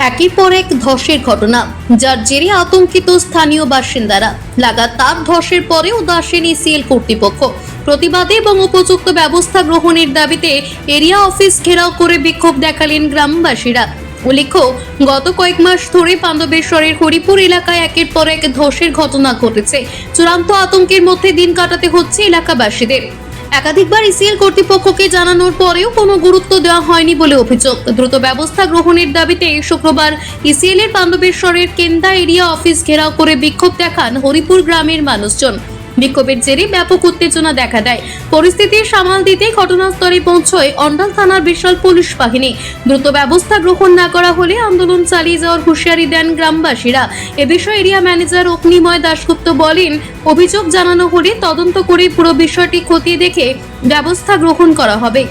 একের পর এক ধসের ঘটনা, যার জেরে আতঙ্কিত স্থানীয় বাসিন্দারা। লাগাতার ধসের পরে উদাসীন ইসিএল কর্তৃপক্ষ। প্রতিবাদে এবং উপযুক্ত ব্যবস্থা গ্রহণের দাবিতে এরিয়া অফিস ঘেরাও করে বিক্ষোভ দেখালেন গ্রামবাসীরা। উল্লেখ্য, গত কয়েক মাস ধরে পাণ্ডবেশ্বরের হরিপুর এলাকায় একের পর এক ধসের ঘটনা ঘটেছে। চূড়ান্ত আতঙ্কের মধ্যে দিন কাটাতে হচ্ছে এলাকাবাসীদের। একাধিকবার ইসিএল কর্তৃপক্ষকে জানানোর পরেও কোনো গুরুত্ব দেওয়া হয়নি বলে অভিযোগ। দ্রুত ব্যবস্থা গ্রহণের দাবিতে শুক্রবার ইসিএল এর পাণ্ডবেশ্বরের কেন্দা এরিয়া অফিস ঘেরাও করে বিক্ষোভ দেখান হরিপুর গ্রামের মানুষজন। বিক্ষোভের জেরে ব্যাপক উত্তেজনা দেখা দেয়। পরিস্থিতি সামাল দিতে ঘটনাস্থলে পৌঁছয় অন্ডাল থানার বিশাল পুলিশ বাহিনী। দ্রুত ব্যবস্থা গ্রহণ না করা হলে আন্দোলন চালিয়ে যাওয়ার হুঁশিয়ারি দেন গ্রামবাসীরা। এ বিষয়ে এরিয়া ম্যানেজার অগ্নিময় দাশগুপ্ত বলেন, অভিযোগ জানানো হলে তদন্ত করে পুরো বিষয়টি খতিয়ে দেখে ব্যবস্থা গ্রহণ করা হবে।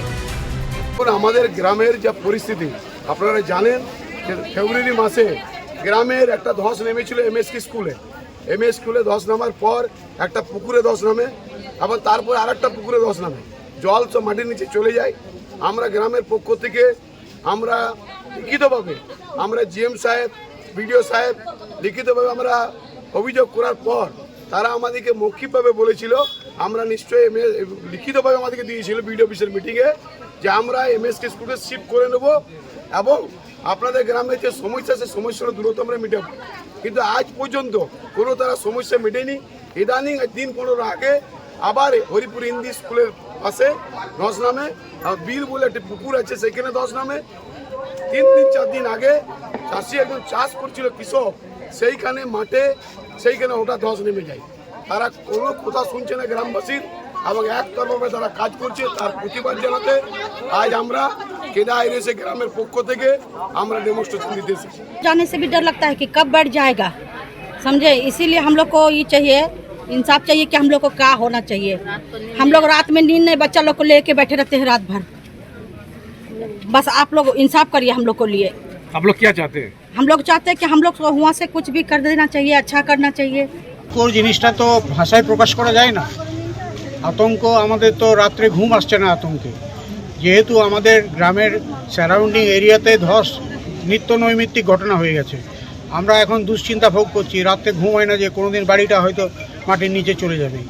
আমাদের গ্রামের যা পরিস্থিতি আপনারা জানেন, ফেব্রুয়ারি মাসে গ্রামের একটা ধস নেমেছিল এমএসকে স্কুলে। এমএস স্কুলে ধস নামার পর একটা পুকুরে ধস নামে, আবার তারপর আরেকটা পুকুরে ধস নামে, জল সব মাটির নিচে চলে যায়। আমরা গ্রামের পক্ষ থেকে আমরা লিখিতভাবে আমরা জিএম সাহেব, বিডিও সাহেব লিখিতভাবে আমরা অভিযোগ করার পর তারা আমাদেরকে মৌখিকভাবে বলেছিল, আমরা নিশ্চয়ই লিখিতভাবে আমাদেরকে দিয়েছিল বিডিও অফিসের মিটিংয়ে, যে আমরা এমএসকে স্কুলে শিফট করে নেব এবং আপনাদের গ্রামে যে সমস্যা সে সমস্যার দূরত্ব আমরা মেটাবো। কিন্তু আজ পর্যন্ত কোনো তারা সমস্যা মেটেনি। ইদানিং দিন 15 আগে আবার হরিপুর হিন্দি স্কুলের পাশে ধস নামে, বিল বলে একটি পুকুর আছে সেখানে ধস নামে। 3 দিন 4 দিন আগে চাষি একজন চাষ করছিল কৃষক, সেইখানে মাঠে সেইখানে ওটা ধস নেমে যায়। তারা কোনো কথা শুনছে না গ্রামবাসীর এবং একতরফাভাবে তারা কাজ করছে। তার প্রতিবাদ জানাতে আজ আমরা केदा एरिया से ग्रामेर पक्ष থেকে আমরা डेमोन्स्ट्रेशन दिते हैं। जाने से भी डर लगता है कि कब बढ़ जाएगा, समझे। इसीलिए हम लोग को ये चाहिए, इंसाफ चाहिए कि हम लोग को क्या होना चाहिए। हम लोग रात में नींद नहीं, बच्चा लोग को लेके बैठे रहते हैं रात भर। बस आप लोग इंसाफ करिए हम लोग को लिए। आप लोग क्या चाहते हैं? हम लोग चाहते हैं कि हम लोग को वहाँ से कुछ भी कर देना चाहिए, अच्छा करना चाहिए। कोई जिनिसटा तो भाषाয় প্রকাশ করা যায় না। আতঙ্ক আমাদের তো রাত্রে ঘুম আসছে না আতঙ্কে, যেহেতু আমাদের গ্রামের সারাউন্ডিং এরিয়াতে ধস নিত্য নৈমিত্তিক ঘটনা হয়ে গেছে। আমরা এখন দুশ্চিন্তা ভোগ করছি, রাত্রে ঘুম হয় না যে কোনোদিন বাড়িটা হয়তো মাটির নিচে চলে যাবে।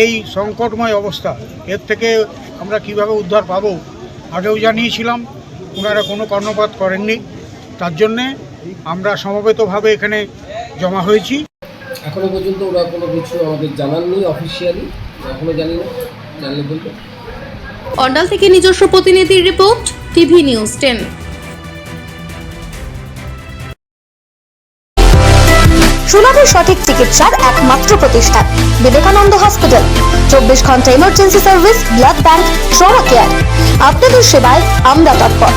এই সংকটময় অবস্থা, এর থেকে আমরা কিভাবে উদ্ধার পাবো আগেও জানিয়েছিলাম, ওনারা কোনো কর্ণপাত করেননি। তার জন্যে আমরা সমবেতভাবে এখানে জমা হয়েছি। এখনো পর্যন্ত ওরা কোনো কিছু আমাদের জানাননি অফিসিয়ালি, এখনো জানি না, জানলে বলবো। অন্ডাল থেকে নিজস্ব প্রতিনিধির রিপোর্ট, টিভি নিউজ 10। সুলভের সঠিক চিকিৎসার একমাত্র প্রতিষ্ঠান বিবেকানন্দ হসপিটাল। 24 ঘন্টা emergency service, blood bank, trauma care. আপনাদের সেবায় আমরা তৎপর।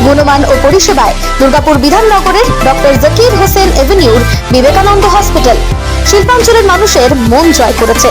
গুণমান ও পরিষেবায় দুর্গাপুর বিধাননগরের ডক্টর জাকির হোসেন এভিনিউর বিবেকানন্দ হসপিটাল শিল্পাঞ্চলের মানুষের মন জয় করেছে।